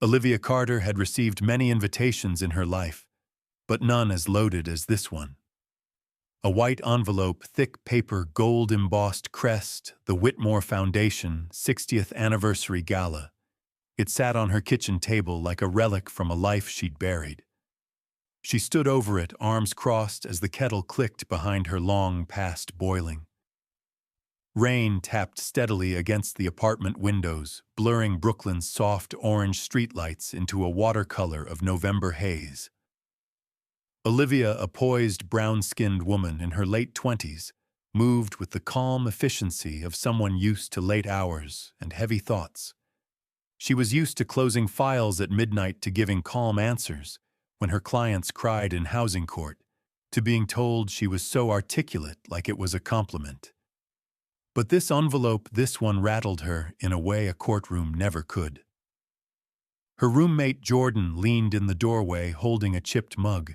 Olivia Carter had received many invitations in her life, but none as loaded as this one. A white envelope, thick paper, gold-embossed crest, the Whitmore Foundation 60th Anniversary Gala. It sat on her kitchen table like a relic from a life she'd buried. She stood over it, arms crossed, as the kettle clicked behind her long past boiling. Rain tapped steadily against the apartment windows, blurring Brooklyn's soft orange streetlights into a watercolor of November haze. Olivia, a poised, brown-skinned woman in her late 20s, moved with the calm efficiency of someone used to late hours and heavy thoughts. She was used to closing files at midnight, to giving calm answers when her clients cried in housing court, to being told she was so articulate like it was a compliment. But this envelope, this one rattled her in a way a courtroom never could. Her roommate Jordan leaned in the doorway holding a chipped mug.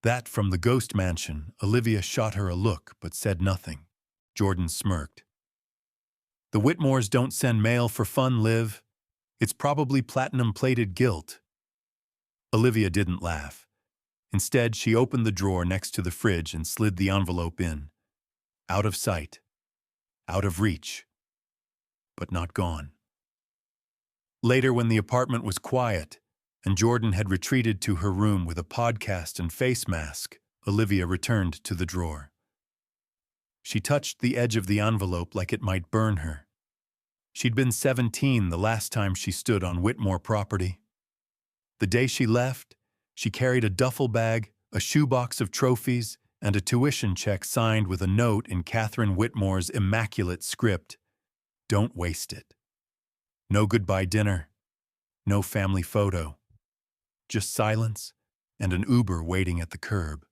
That from the ghost mansion. Olivia shot her a look but said nothing. Jordan smirked. "The Whitmores don't send mail for fun, Liv. It's probably platinum-plated gilt." Olivia didn't laugh. Instead, she opened the drawer next to the fridge and slid the envelope in. Out of sight. Out of reach. But not gone. Later, when the apartment was quiet, and Jordan had retreated to her room with a podcast and face mask, Olivia returned to the drawer. She touched the edge of the envelope like it might burn her. She'd been 17 the last time she stood on Whitmore property. The day she left, she carried a duffel bag, a shoebox of trophies, and a tuition check signed with a note in Catherine Whitmore's immaculate script. Don't waste it. No goodbye dinner. No family photo. Just silence and an Uber waiting at the curb.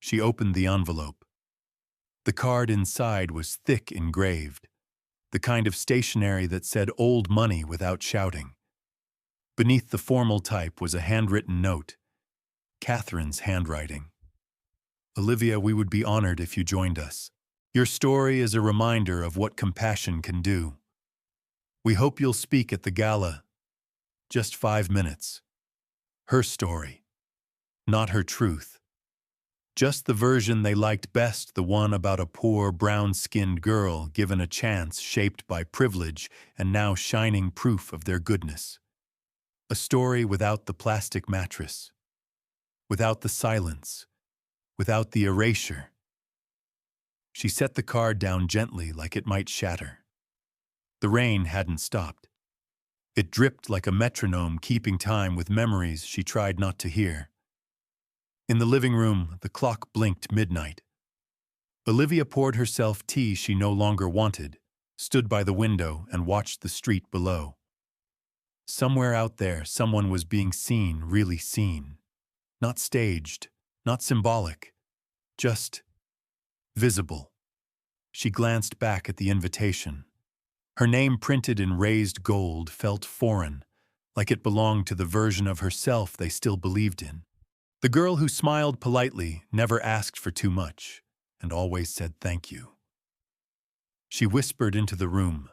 She opened the envelope. The card inside was thick engraved, the kind of stationery that said old money without shouting. Beneath the formal type was a handwritten note, Catherine's handwriting. "Olivia, we would be honored if you joined us. Your story is a reminder of what compassion can do. We hope you'll speak at the gala. Just 5 minutes. Her story, not her truth. Just the version they liked best, the one about a poor, brown-skinned girl given a chance shaped by privilege and now shining proof of their goodness. A story without the plastic mattress, without the silence, without the erasure." She set the card down gently like it might shatter. The rain hadn't stopped. It dripped like a metronome, keeping time with memories she tried not to hear. In the living room, the clock blinked midnight. Olivia poured herself tea she no longer wanted, stood by the window, and watched the street below. Somewhere out there, someone was being seen, really seen. Not staged, not symbolic, just visible. She glanced back at the invitation. Her name printed in raised gold felt foreign, like it belonged to the version of herself they still believed in. The girl who smiled politely, never asked for too much, and always said thank you. She whispered into the room.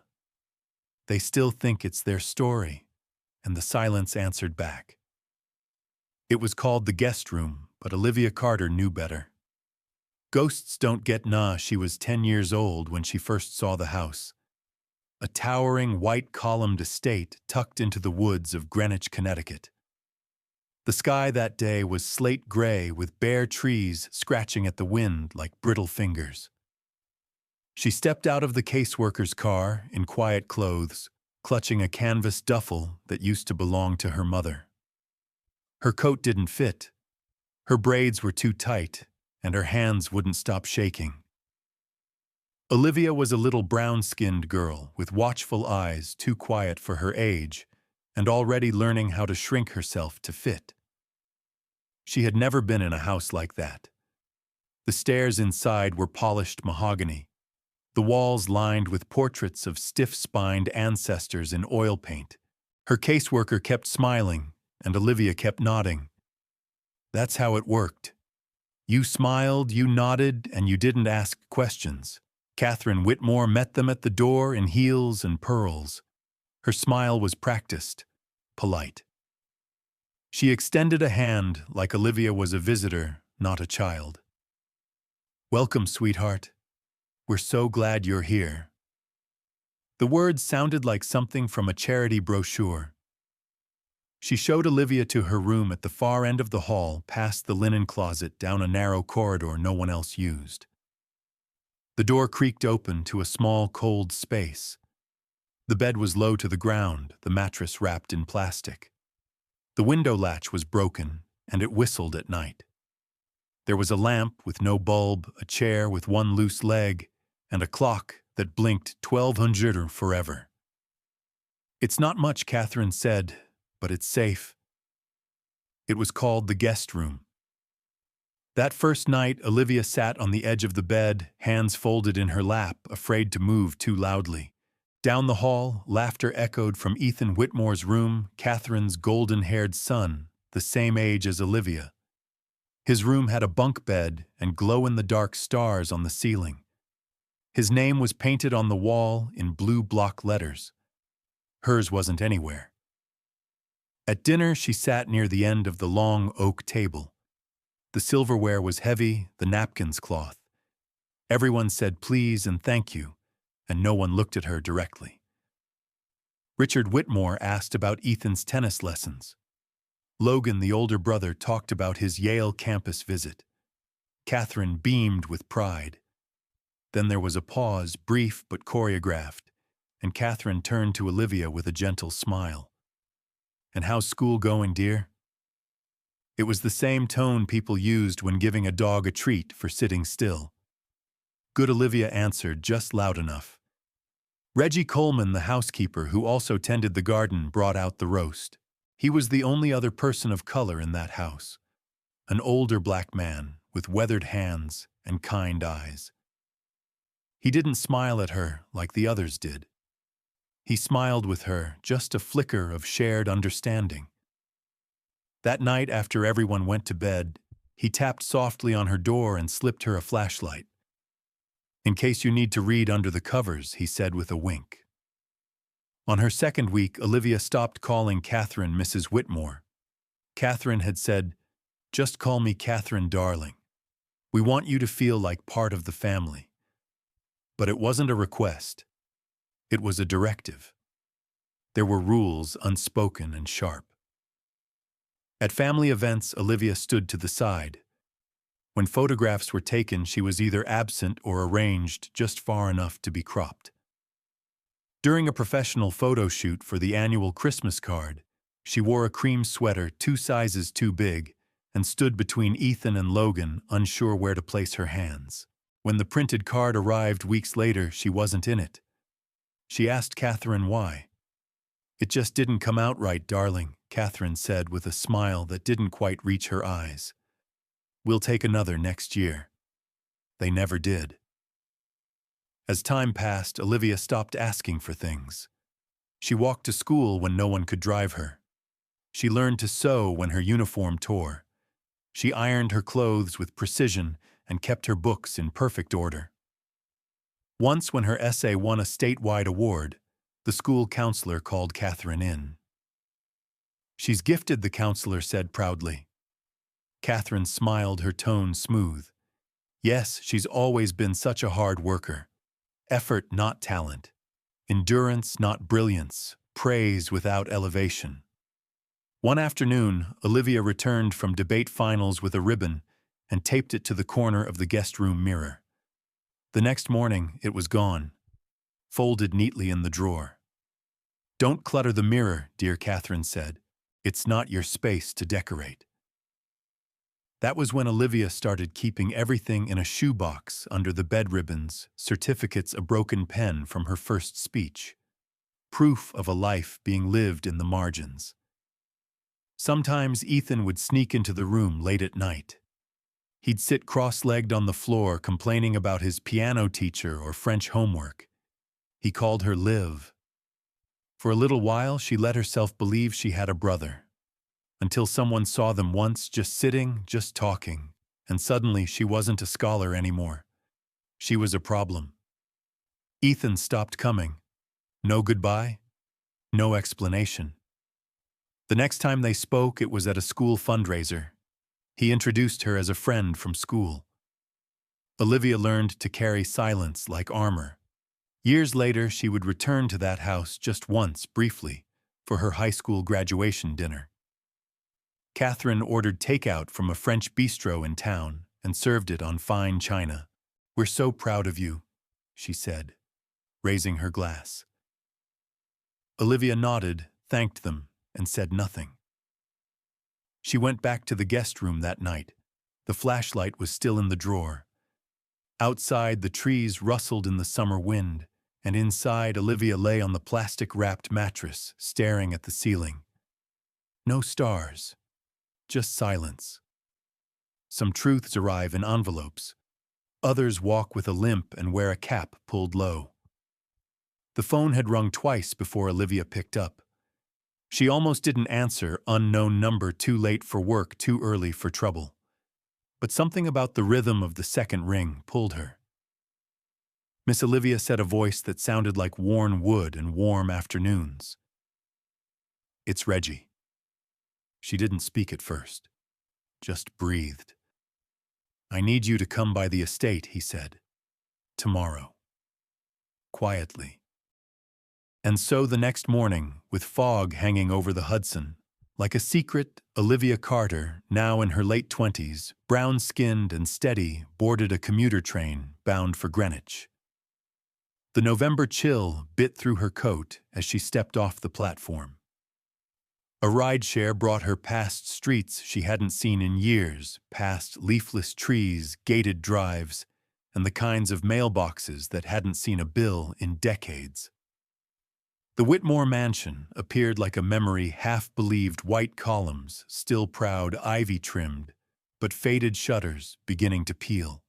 "They still think it's their story," and the silence answered back. It was called the guest room, but Olivia Carter knew better. Ghosts don't get nah. She was 10 years old when she first saw the house. A towering, white-columned estate tucked into the woods of Greenwich, Connecticut. The sky that day was slate gray with bare trees scratching at the wind like brittle fingers. She stepped out of the caseworker's car in quiet clothes, clutching a canvas duffel that used to belong to her mother. Her coat didn't fit. Her braids were too tight, and her hands wouldn't stop shaking. Olivia was a little brown-skinned girl with watchful eyes, too quiet for her age, and already learning how to shrink herself to fit. She had never been in a house like that. The stairs inside were polished mahogany, the walls lined with portraits of stiff-spined ancestors in oil paint. Her caseworker kept smiling, and Olivia kept nodding. That's how it worked. You smiled, you nodded, and you didn't ask questions. Catherine Whitmore met them at the door in heels and pearls. Her smile was practiced, polite. She extended a hand like Olivia was a visitor, not a child. "Welcome, sweetheart. We're so glad you're here." The words sounded like something from a charity brochure. She showed Olivia to her room at the far end of the hall, past the linen closet, down a narrow corridor no one else used. The door creaked open to a small, cold space. The bed was low to the ground, the mattress wrapped in plastic. The window latch was broken, and it whistled at night. There was a lamp with no bulb, a chair with one loose leg, and a clock that blinked 1200 forever. "It's not much," Catherine said, "but it's safe." It was called the guest room. That first night, Olivia sat on the edge of the bed, hands folded in her lap, afraid to move too loudly. Down the hall, laughter echoed from Ethan Whitmore's room, Catherine's golden-haired son, the same age as Olivia. His room had a bunk bed and glow-in-the-dark stars on the ceiling. His name was painted on the wall in blue block letters. Hers wasn't anywhere. At dinner, she sat near the end of the long oak table. The silverware was heavy, the napkins cloth. Everyone said please and thank you, and no one looked at her directly. Richard Whitmore asked about Ethan's tennis lessons. Logan, the older brother, talked about his Yale campus visit. Catherine beamed with pride. Then there was a pause, brief but choreographed, and Catherine turned to Olivia with a gentle smile. "And how's school going, dear?" It was the same tone people used when giving a dog a treat for sitting still. Good, Olivia answered, just loud enough. Reggie Coleman, the housekeeper who also tended the garden, brought out the roast. He was the only other person of color in that house. An older black man with weathered hands and kind eyes. He didn't smile at her like the others did. He smiled with her, just a flicker of shared understanding. That night, after everyone went to bed, he tapped softly on her door and slipped her a flashlight. "In case you need to read under the covers," he said with a wink. On her second week, Olivia stopped calling Catherine Mrs. Whitmore. Catherine had said, "Just call me Catherine, darling. We want you to feel like part of the family." But it wasn't a request. It was a directive. There were rules, unspoken and sharp. At family events, Olivia stood to the side. When photographs were taken, she was either absent or arranged just far enough to be cropped. During a professional photo shoot for the annual Christmas card, she wore a cream sweater 2 sizes too big and stood between Ethan and Logan, unsure where to place her hands. When the printed card arrived weeks later, she wasn't in it. She asked Catherine why. "It just didn't come out right, darling," Catherine said with a smile that didn't quite reach her eyes. "We'll take another next year." They never did. As time passed, Olivia stopped asking for things. She walked to school when no one could drive her. She learned to sew when her uniform tore. She ironed her clothes with precision and kept her books in perfect order. Once, when her essay won a statewide award, the school counselor called Catherine in. "She's gifted," the counselor said proudly. Catherine smiled, her tone smooth. "Yes, she's always been such a hard worker. Effort, not talent. Endurance, not brilliance. Praise without elevation." One afternoon, Olivia returned from debate finals with a ribbon and taped it to the corner of the guest room mirror. The next morning, it was gone, folded neatly in the drawer. "Don't clutter the mirror," dear Catherine said. "It's not your space to decorate." That was when Olivia started keeping everything in a shoebox under the bed ribbons, certificates, a broken pen from her first speech. Proof of a life being lived in the margins. Sometimes Ethan would sneak into the room late at night. He'd sit cross-legged on the floor complaining about his piano teacher or French homework. He called her Liv. For a little while, she let herself believe she had a brother. Until someone saw them once, just sitting, just talking, and suddenly she wasn't a scholar anymore. She was a problem. Ethan stopped coming. No goodbye, no explanation. The next time they spoke, it was at a school fundraiser. He introduced her as a friend from school. Olivia learned to carry silence like armor. Years later, she would return to that house just once, briefly, for her high school graduation dinner. Catherine ordered takeout from a French bistro in town and served it on fine china. "We're so proud of you," she said, raising her glass. Olivia nodded, thanked them, and said nothing. She went back to the guest room that night. The flashlight was still in the drawer. Outside, the trees rustled in the summer wind, and inside, Olivia lay on the plastic-wrapped mattress, staring at the ceiling. No stars, just silence. Some truths arrive in envelopes. Others walk with a limp and wear a cap pulled low. The phone had rung twice before Olivia picked up. She almost didn't answer, unknown number, too late for work, too early for trouble. But something about the rhythm of the second ring pulled her. Miss Olivia said, a voice that sounded like worn wood and warm afternoons. "It's Reggie." She didn't speak at first, just breathed. "I need you to come by the estate," he said. "Tomorrow." Quietly. And so the next morning, with fog hanging over the Hudson, like a secret, Olivia Carter, now in her late 20s, brown-skinned and steady, boarded a commuter train bound for Greenwich. The November chill bit through her coat as she stepped off the platform. A rideshare brought her past streets she hadn't seen in years, past leafless trees, gated drives, and the kinds of mailboxes that hadn't seen a bill in decades. The Whitmore mansion appeared like a memory, half-believed white columns, still proud, ivy-trimmed, but faded shutters beginning to peel.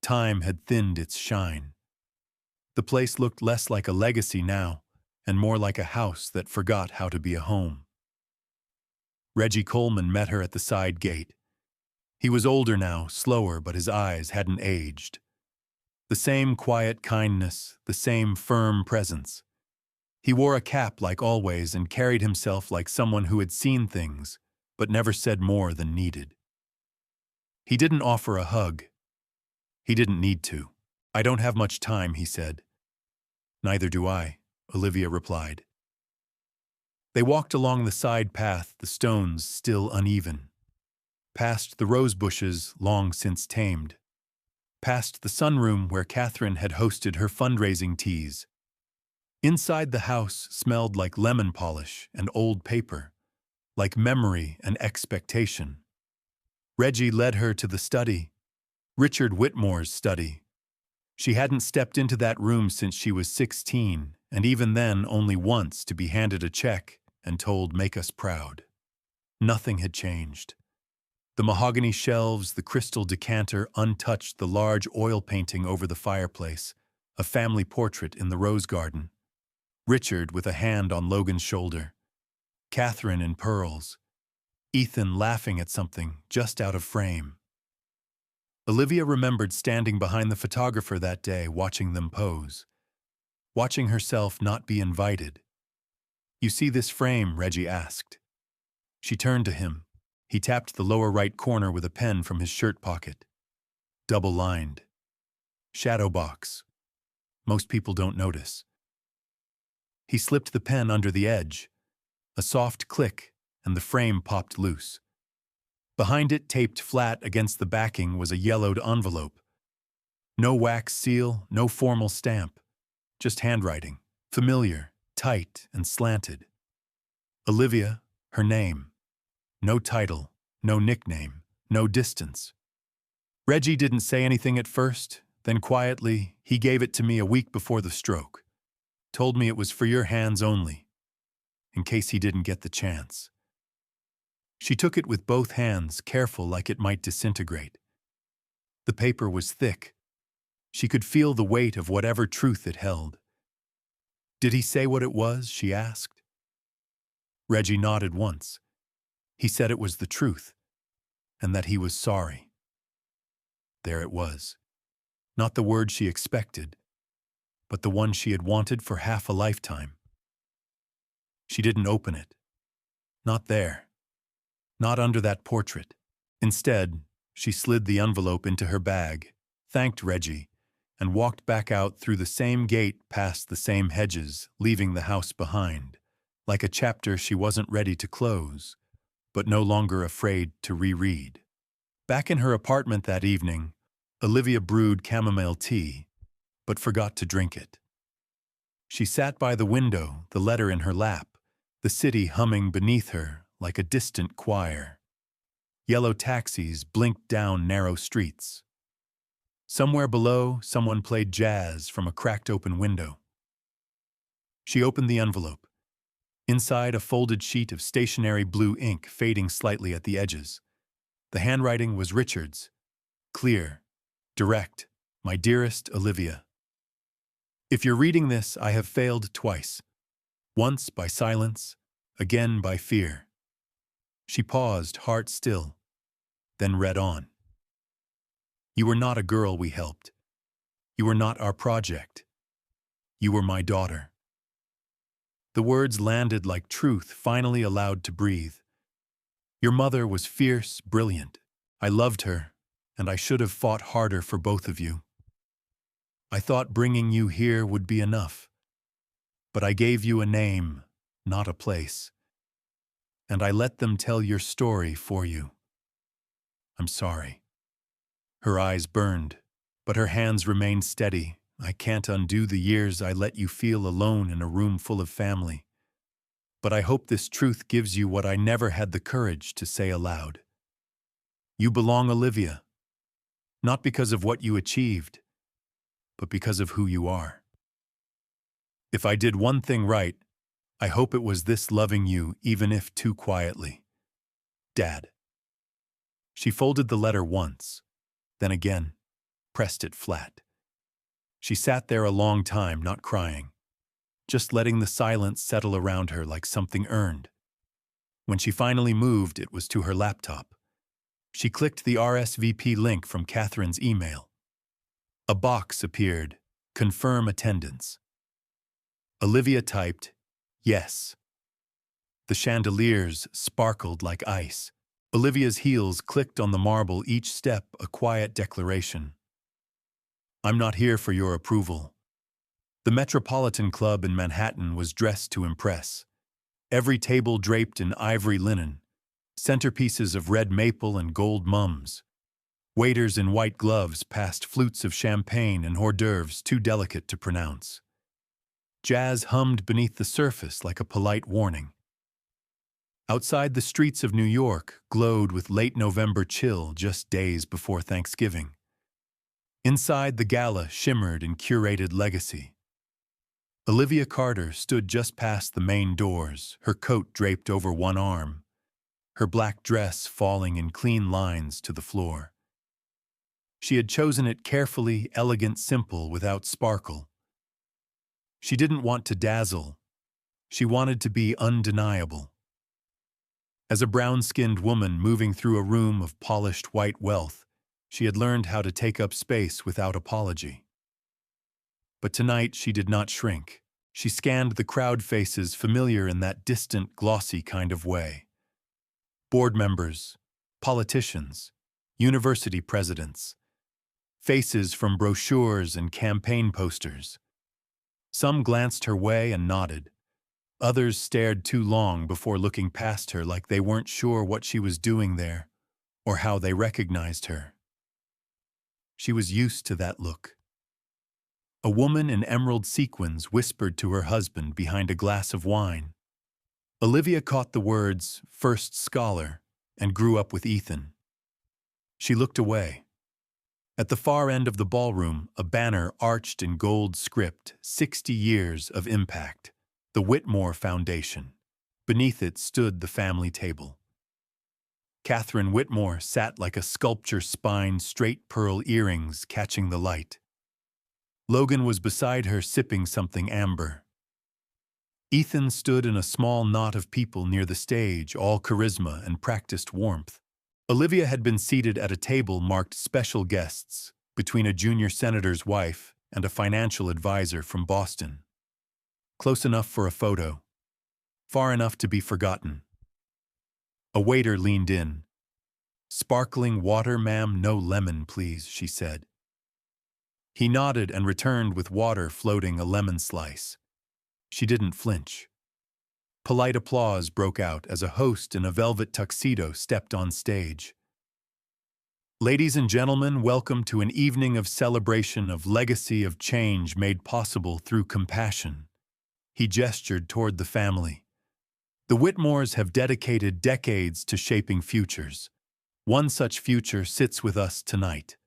Time had thinned its shine. The place looked less like a legacy now, and more like a house that forgot how to be a home. Reggie Coleman met her at the side gate. He was older now, slower, but his eyes hadn't aged. The same quiet kindness, the same firm presence. He wore a cap like always and carried himself like someone who had seen things, but never said more than needed. He didn't offer a hug. He didn't need to. "I don't have much time," he said. "Neither do I," Olivia replied. They walked along the side path, the stones still uneven. Past the rose bushes, long since tamed. Past the sunroom where Catherine had hosted her fundraising teas. Inside the house smelled like lemon polish and old paper, like memory and expectation. Reggie led her to the study, Richard Whitmore's study. She hadn't stepped into that room since she was 16, and even then only once to be handed a check and told, "Make us proud." Nothing had changed. The mahogany shelves, the crystal decanter untouched, the large oil painting over the fireplace, a family portrait in the rose garden. Richard with a hand on Logan's shoulder. Catherine in pearls. Ethan laughing at something just out of frame. Olivia remembered standing behind the photographer that day, watching them pose. Watching herself not be invited. "You see this frame?" Reggie asked. She turned to him. He tapped the lower right corner with a pen from his shirt pocket. Double-lined. Shadow box. Most people don't notice. He slipped the pen under the edge. A soft click, and the frame popped loose. Behind it, taped flat against the backing, was a yellowed envelope. No wax seal, no formal stamp. Just handwriting, familiar, tight, and slanted. Olivia, her name. No title, no nickname, no distance. Reggie didn't say anything at first, then quietly, "He gave it to me a week before the stroke. Told me it was for your hands only, in case he didn't get the chance." She took it with both hands, careful like it might disintegrate. The paper was thick. She could feel the weight of whatever truth it held. "Did he say what it was?" she asked. Reggie nodded once. He said it was the truth, and that he was sorry. There it was. Not the word she expected, but the one she had wanted for half a lifetime. She didn't open it. Not there. Not under that portrait. Instead, she slid the envelope into her bag, thanked Reggie, and walked back out through the same gate past the same hedges, leaving the house behind, like a chapter she wasn't ready to close, but no longer afraid to reread. Back in her apartment that evening, Olivia brewed chamomile tea, but forgot to drink it. She sat by the window, the letter in her lap, the city humming beneath her like a distant choir. Yellow taxis blinked down narrow streets. Somewhere below, someone played jazz from a cracked open window. She opened the envelope. Inside, a folded sheet of stationary blue ink fading slightly at the edges. The handwriting was Richard's. Clear, direct, my dearest Olivia. If you're reading this, I have failed twice. Once by silence, again by fear. She paused, heart still, then read on. You were not a girl we helped. You were not our project. You were my daughter. The words landed like truth finally allowed to breathe. Your mother was fierce, brilliant. I loved her, and I should have fought harder for both of you. I thought bringing you here would be enough. But I gave you a name, not a place. And I let them tell your story for you. I'm sorry. Her eyes burned, but her hands remained steady. I can't undo the years I let you feel alone in a room full of family. But I hope this truth gives you what I never had the courage to say aloud. You belong, Olivia, not because of what you achieved, but because of who you are. If I did one thing right, I hope it was this loving you, even if too quietly. Dad. She folded the letter once, then again, pressed it flat. She sat there a long time, not crying, just letting the silence settle around her like something earned. When she finally moved, it was to her laptop. She clicked the RSVP link from Catherine's email. A box appeared, confirm attendance. Olivia typed, yes. The chandeliers sparkled like ice. Olivia's heels clicked on the marble, each step a quiet declaration. I'm not here for your approval. The Metropolitan Club in Manhattan was dressed to impress. Every table draped in ivory linen, centerpieces of red maple and gold mums. Waiters in white gloves passed flutes of champagne and hors d'oeuvres too delicate to pronounce. Jazz hummed beneath the surface like a polite warning. Outside, the streets of New York glowed with late November chill just days before Thanksgiving. Inside, the gala shimmered in curated legacy. Olivia Carter stood just past the main doors, her coat draped over one arm, her black dress falling in clean lines to the floor. She had chosen it carefully, elegant, simple, without sparkle. She didn't want to dazzle. She wanted to be undeniable. As a brown-skinned woman moving through a room of polished white wealth, she had learned how to take up space without apology. But tonight she did not shrink. She scanned the crowd faces familiar in that distant, glossy kind of way. Board members, politicians, university presidents, faces from brochures and campaign posters. Some glanced her way and nodded. Others stared too long before looking past her like they weren't sure what she was doing there or how they recognized her. She was used to that look. A woman in emerald sequins whispered to her husband behind a glass of wine. Olivia caught the words, first scholar, and grew up with Ethan. She looked away. At the far end of the ballroom, a banner arched in gold script, 60 years of impact, the Whitmore Foundation. Beneath it stood the family table. Catherine Whitmore sat like a sculpture spine, straight pearl earrings catching the light. Logan was beside her sipping something amber. Ethan stood in a small knot of people near the stage, all charisma and practiced warmth. Olivia had been seated at a table marked special guests, between a junior senator's wife and a financial advisor from Boston. Close enough for a photo, far enough to be forgotten. A waiter leaned in. "Sparkling water, ma'am, no lemon, please," she said. He nodded and returned with water floating a lemon slice. She didn't flinch. Polite applause broke out as a host in a velvet tuxedo stepped on stage. "Ladies and gentlemen, welcome to an evening of celebration of legacy of change made possible through compassion." He gestured toward the family. "The Whitmores have dedicated decades to shaping futures. One such future sits with us tonight.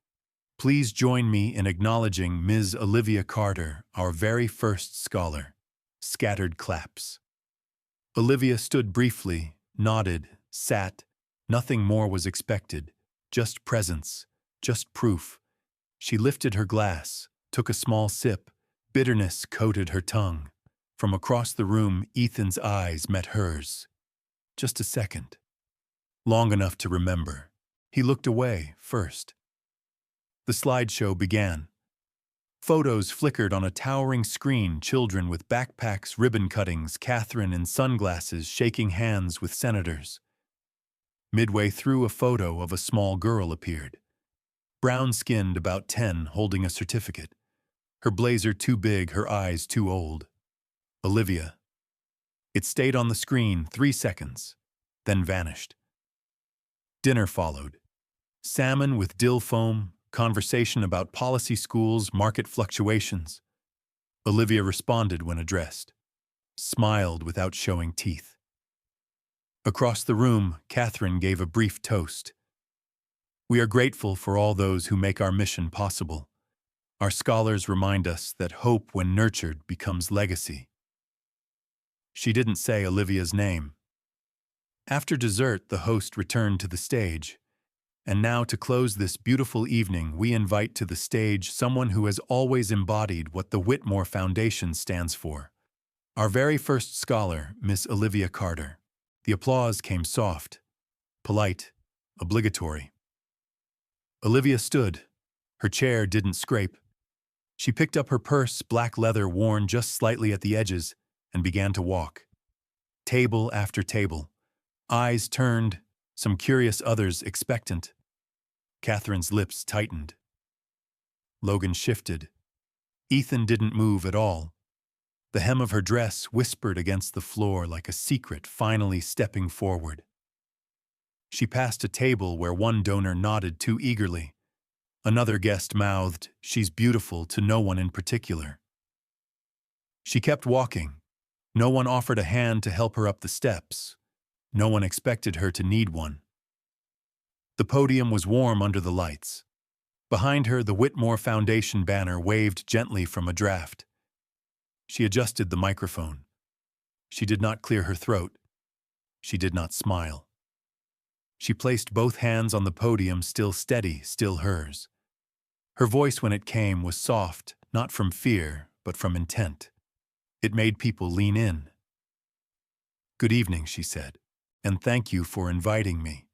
Please join me in acknowledging Ms. Olivia Carter, our very first scholar." Scattered claps. Olivia stood briefly, nodded, sat. Nothing more was expected. Just presence, just proof. She lifted her glass, took a small sip. Bitterness coated her tongue. From across the room, Ethan's eyes met hers. Just a second. Long enough to remember. He looked away first. The slideshow began. Photos flickered on a towering screen, children with backpacks, ribbon cuttings, Catherine in sunglasses shaking hands with senators. Midway through, a photo of a small girl appeared. Brown-skinned, about 10, holding a certificate. Her blazer too big, her eyes too old. Olivia. It stayed on the screen 3 seconds, then vanished. Dinner followed. Salmon with dill foam, conversation about policy schools, market fluctuations. Olivia responded when addressed. Smiled without showing teeth. Across the room, Catherine gave a brief toast. "We are grateful for all those who make our mission possible. Our scholars remind us that hope, when nurtured, becomes legacy." She didn't say Olivia's name. After dessert, the host returned to the stage. And now, to close this beautiful evening, we invite to the stage someone who has always embodied what the Whitmore Foundation stands for. Our very first scholar, Miss Olivia Carter. The applause came soft, polite, obligatory. Olivia stood. Her chair didn't scrape. She picked up her purse, black leather worn just slightly at the edges, and began to walk. Table after table. Eyes turned, some curious, others expectant. Catherine's lips tightened. Logan shifted. Ethan didn't move at all. The hem of her dress whispered against the floor like a secret finally stepping forward. She passed a table where one donor nodded too eagerly. Another guest mouthed, "She's beautiful," to no one in particular. She kept walking. No one offered a hand to help her up the steps. No one expected her to need one. The podium was warm under the lights. Behind her, the Whitmore Foundation banner waved gently from a draft. She adjusted the microphone. She did not clear her throat. She did not smile. She placed both hands on the podium, still steady, still hers. Her voice, when it came, was soft, not from fear, but from intent. It made people lean in. "Good evening," she said, "and thank you for inviting me."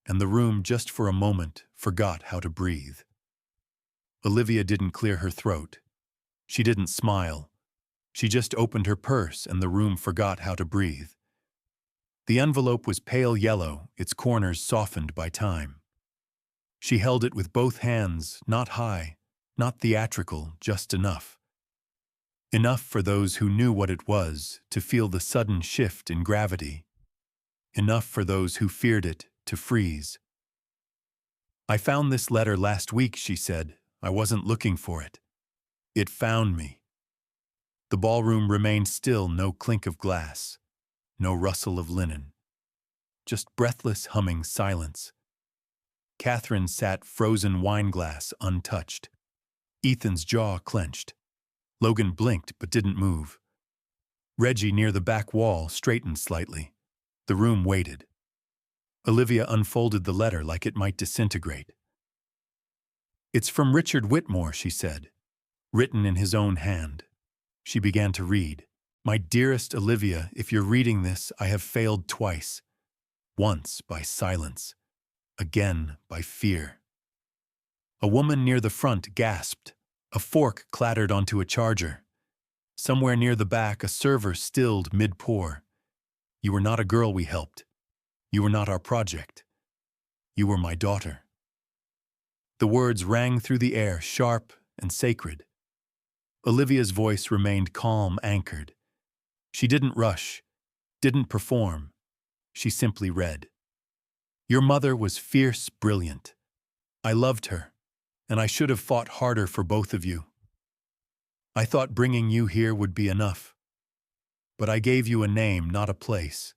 And the room, just for a moment, forgot how to breathe. Olivia didn't clear her throat. She didn't smile. She just opened her purse and the room forgot how to breathe. The envelope was pale yellow, its corners softened by time. She held it with both hands, not high, not theatrical, just enough. Enough for those who knew what it was, to feel the sudden shift in gravity. Enough for those who feared it, to freeze. "I found this letter last week," she said. "I wasn't looking for it. It found me." The ballroom remained still, no clink of glass, no rustle of linen. Just breathless, humming silence. Catherine sat, frozen wineglass untouched. Ethan's jaw clenched. Logan blinked but didn't move. Reggie, near the back wall, straightened slightly. The room waited. Olivia unfolded the letter like it might disintegrate. "It's from Richard Whitmore," she said, written in his own hand. She began to read. "My dearest Olivia, if you're reading this, I have failed twice. Once by silence, again by fear." A woman near the front gasped. A fork clattered onto a charger. Somewhere near the back, a server stilled mid-pour. "You were not a girl we helped. You were not our project. You were my daughter." The words rang through the air, sharp and sacred. Olivia's voice remained calm, anchored. She didn't rush, didn't perform. She simply read. "Your mother was fierce, brilliant. I loved her, and I should have fought harder for both of you. I thought bringing you here would be enough. But I gave you a name, not a place,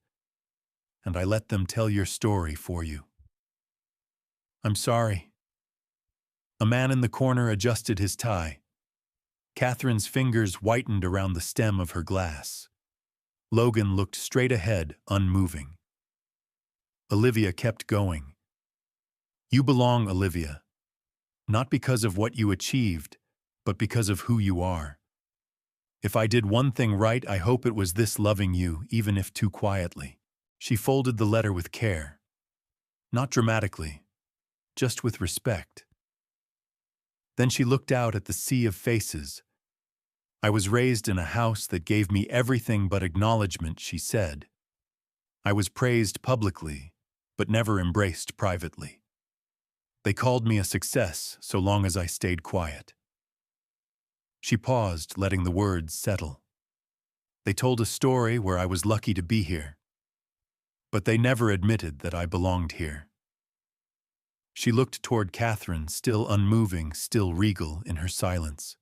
and I let them tell your story for you. I'm sorry." A man in the corner adjusted his tie. Catherine's fingers whitened around the stem of her glass. Logan looked straight ahead, unmoving. Olivia kept going. "You belong, Olivia. Not because of what you achieved, but because of who you are. If I did one thing right, I hope it was this, loving you, even if too quietly." She folded the letter with care. Not dramatically, just with respect. Then she looked out at the sea of faces. "I was raised in a house that gave me everything but acknowledgement," she said. "I was praised publicly, but never embraced privately. They called me a success so long as I stayed quiet." She paused, letting the words settle. "They told a story where I was lucky to be here, but they never admitted that I belonged here." She looked toward Catherine, still unmoving, still regal in her silence.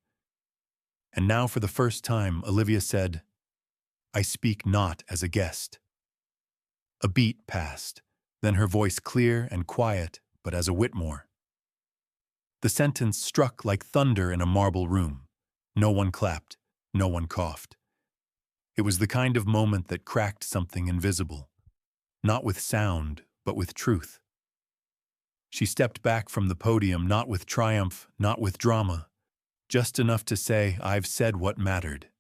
And now, for the first time, Olivia said, "I speak not as a guest." A beat passed, then her voice clear and quiet, but as a Whitmore. The sentence struck like thunder in a marble room. No one clapped, no one coughed. It was the kind of moment that cracked something invisible, not with sound, but with truth. She stepped back from the podium, not with triumph, not with drama, just enough to say, "I've said what mattered."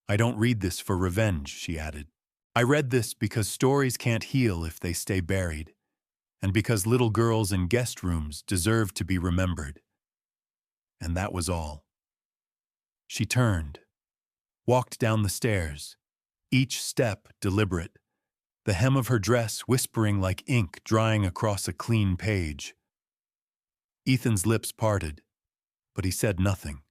"I don't read this for revenge," she added. "I read this because stories can't heal if they stay buried, and because little girls in guest rooms deserve to be remembered." And that was all. She turned, walked down the stairs, each step deliberate, the hem of her dress whispering like ink drying across a clean page. Ethan's lips parted, but he said nothing.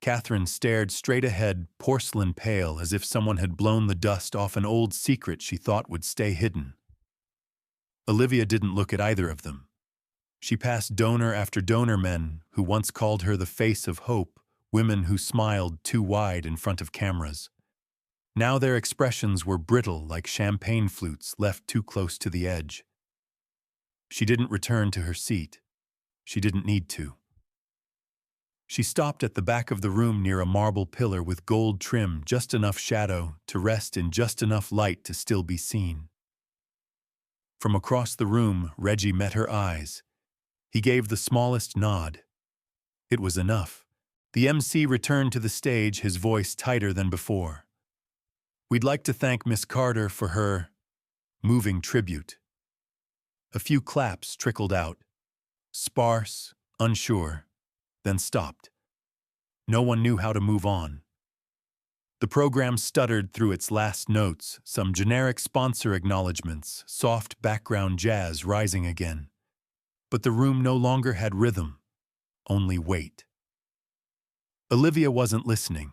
Catherine stared straight ahead, porcelain pale, as if someone had blown the dust off an old secret she thought would stay hidden. Olivia didn't look at either of them. She passed donor after donor, men who once called her the face of hope, women who smiled too wide in front of cameras. Now their expressions were brittle like champagne flutes left too close to the edge. She didn't return to her seat. She didn't need to. She stopped at the back of the room near a marble pillar with gold trim, just enough shadow to rest in just enough light to still be seen. From across the room, Reggie met her eyes. He gave the smallest nod. It was enough. The MC returned to the stage, his voice tighter than before. "We'd like to thank Miss Carter for her moving tribute." A few claps trickled out, sparse, unsure, then stopped. No one knew how to move on. The program stuttered through its last notes, some generic sponsor acknowledgments, soft background jazz rising again. But the room no longer had rhythm, only weight. Olivia wasn't listening.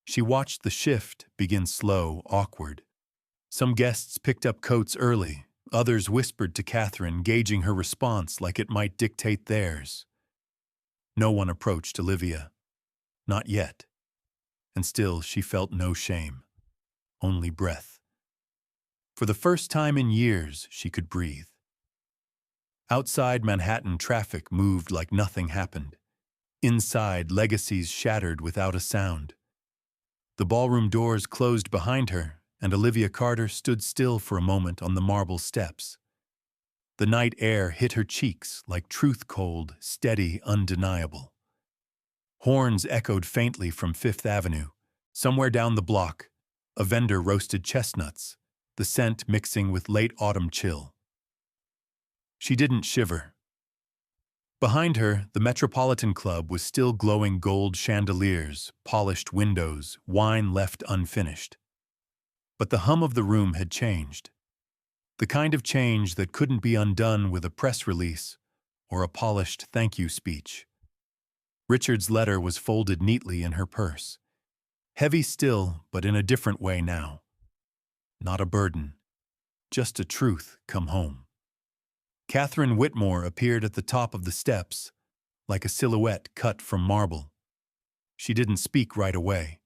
She watched the shift begin slow, awkward. Some guests picked up coats early, others whispered to Catherine, gauging her response like it might dictate theirs. No one approached Olivia. Not yet. And still she felt no shame, only breath. For the first time in years, she could breathe. Outside Manhattan, traffic moved like nothing happened. Inside, legacies shattered without a sound. The ballroom doors closed behind her, and Olivia Carter stood still for a moment on the marble steps. The night air hit her cheeks like truth-cold, steady, undeniable. Horns echoed faintly from Fifth Avenue. Somewhere down the block, a vendor roasted chestnuts, the scent mixing with late autumn chill. She didn't shiver. Behind her, the Metropolitan Club was still glowing gold chandeliers, polished windows, wine left unfinished. But the hum of the room had changed. The kind of change that couldn't be undone with a press release or a polished thank you speech. Richard's letter was folded neatly in her purse. Heavy still, but in a different way now. Not a burden, just a truth come home. Catherine Whitmore appeared at the top of the steps, like a silhouette cut from marble. She didn't speak right away.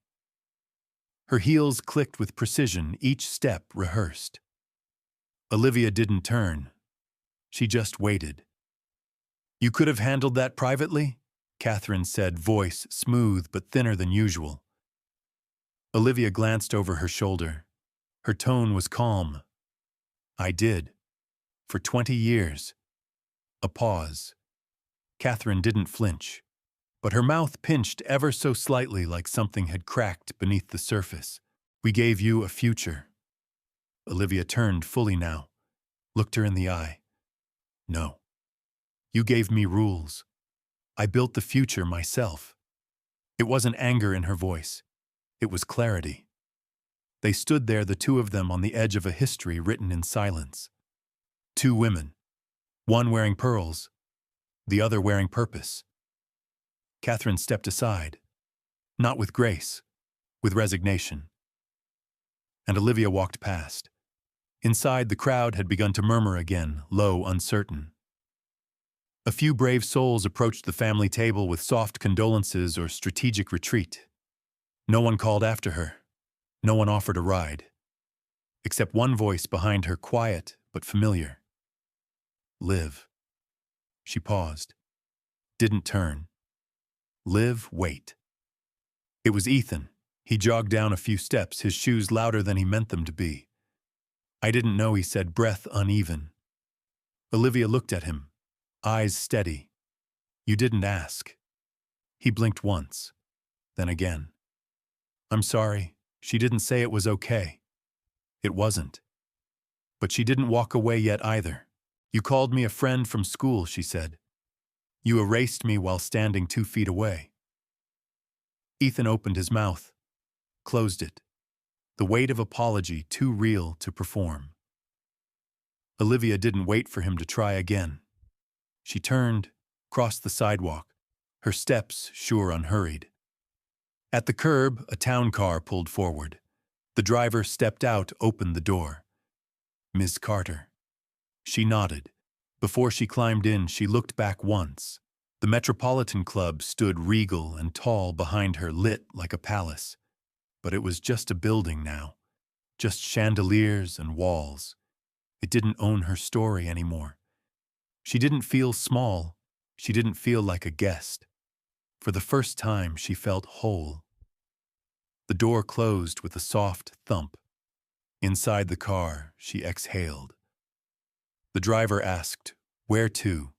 Her heels clicked with precision, each step rehearsed. Olivia didn't turn. She just waited. "You could have handled that privately?" Catherine said, voice smooth but thinner than usual. Olivia glanced over her shoulder. Her tone was calm. "I did. For 20 years. A pause. Catherine didn't flinch, but her mouth pinched ever so slightly like something had cracked beneath the surface. "We gave you a future." Olivia turned fully now, looked her in the eye. "No. You gave me rules. I built the future myself." It wasn't anger in her voice. It was clarity. They stood there, the two of them, on the edge of a history written in silence. Two women. One wearing pearls, the other wearing purpose. Catherine stepped aside. Not with grace, with resignation. And Olivia walked past. Inside, the crowd had begun to murmur again, low, uncertain. A few brave souls approached the family table with soft condolences or strategic retreat. No one called after her. No one offered a ride. Except one voice behind her, quiet but familiar. "Live." She paused. Didn't turn. "Live, wait." It was Ethan. He jogged down a few steps, his shoes louder than he meant them to be. "I didn't know," he said, breath uneven. Olivia looked at him, eyes steady. "You didn't ask." He blinked once, then again. "I'm sorry." She didn't say it was okay. It wasn't. But she didn't walk away yet either. "You called me a friend from school," she said. "You erased me while standing 2 feet away." Ethan opened his mouth, closed it. The weight of apology too real to perform. Olivia didn't wait for him to try again. She turned, crossed the sidewalk, her steps sure unhurried. At the curb, a town car pulled forward. The driver stepped out, opened the door. "Miss Carter." She nodded. Before she climbed in, she looked back once. The Metropolitan Club stood regal and tall behind her, lit like a palace. But it was just a building now, just chandeliers and walls. It didn't own her story anymore. She didn't feel small. She didn't feel like a guest. For the first time, she felt whole. The door closed with a soft thump. Inside the car, she exhaled. The driver asked, "Where to?"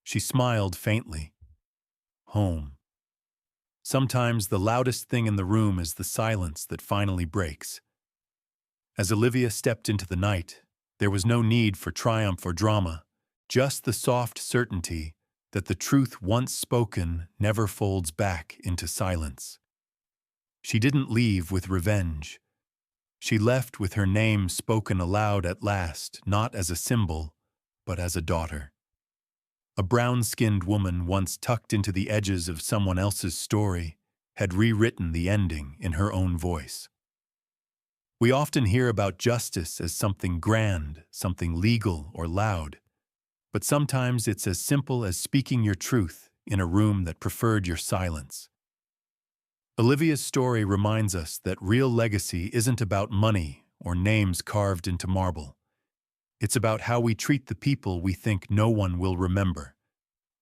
She smiled faintly. "Home." Sometimes the loudest thing in the room is the silence that finally breaks. As Olivia stepped into the night, there was no need for triumph or drama, just the soft certainty that the truth once spoken never folds back into silence. She didn't leave with revenge. She left with her name spoken aloud at last, not as a symbol, but as a daughter. A brown-skinned woman once tucked into the edges of someone else's story had rewritten the ending in her own voice. We often hear about justice as something grand, something legal or loud, but sometimes it's as simple as speaking your truth in a room that preferred your silence. Olivia's story reminds us that real legacy isn't about money or names carved into marble. It's about how we treat the people we think no one will remember,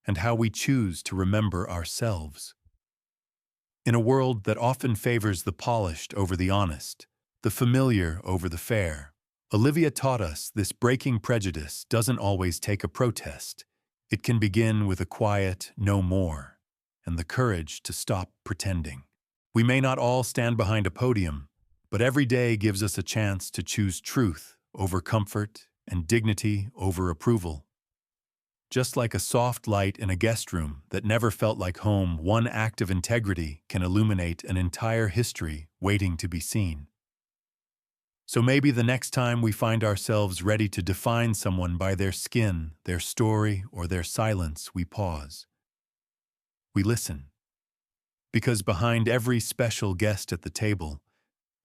and how we choose to remember ourselves. In a world that often favors the polished over the honest, the familiar over the fair, Olivia taught us this breaking prejudice doesn't always take a protest. It can begin with a quiet "no more" and the courage to stop pretending. We may not all stand behind a podium, but every day gives us a chance to choose truth over comfort and dignity over approval. Just like a soft light in a guest room that never felt like home, one act of integrity can illuminate an entire history waiting to be seen. So maybe the next time we find ourselves ready to define someone by their skin, their story, or their silence, we pause. We listen. Because behind every special guest at the table,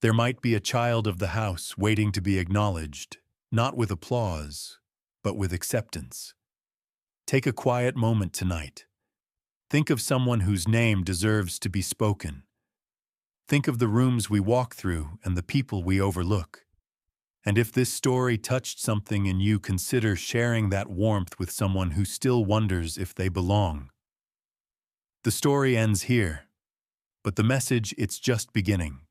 there might be a child of the house waiting to be acknowledged, not with applause, but with acceptance. Take a quiet moment tonight. Think of someone whose name deserves to be spoken. Think of the rooms we walk through and the people we overlook. And if this story touched something in you, consider sharing that warmth with someone who still wonders if they belong. The story ends here, but the message, it's just beginning.